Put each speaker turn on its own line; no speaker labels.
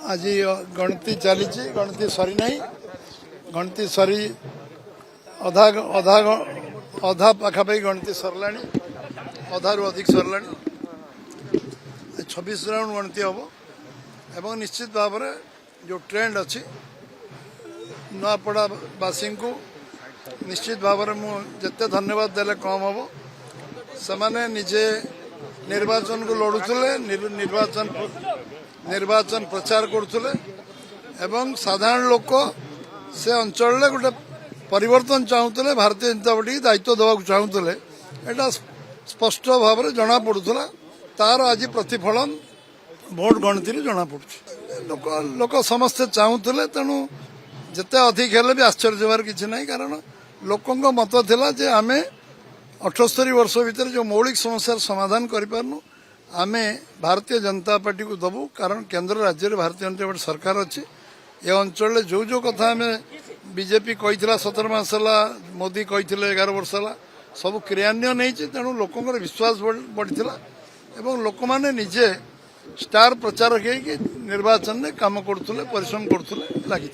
आज गणति चली गणति सरी ना गणति सरी अधा अधा अधा पाखापाखि गणति सरला अधारू अधिक सरला 26 राउंड गणति हम एवं निश्चित भाव में जो ट्रेंड अच्छी नुआपड़ावासी को निश्चित भाव में मुझे धन्यवाद देले कम हम से निजे निर्वाचन को लड़ुले निर्वाचन प्रचार करुले एवं साधारण लोक से अंचल गोटे परिवर्तन चाहूले भारतीय जनता पार्टी दायित्व देवा चाहूले एटा स्पष्ट भाव में जना पड़ूला तार आज प्रतिफलन भोट गणति जना पड़ू लोक लोक समस्ते चाहूले तेणु जिते अधिक हेले भी आश्चर्य होवार किसी ना कारण लोकों मत थिला जे आमे 78 वर्ष भितर जो मौलिक समस्या समाधान करूँ आमे भारतीय जनता पार्टी को दबू कारण केंद्र राज्य में भारतीय जनता पार्टी सरकार अच्छी ये अंचल जो जो कथा आम बीजेपी कही 17 मास मोदी कही 11 वर्ष है सब क्रियान्वयन नहीं तेणु लोक विश्वास बढ़ी एवं लोक मैंने निजे स्टार प्रचारक निर्वाचन में काम करुले परिश्रम करुले लगी।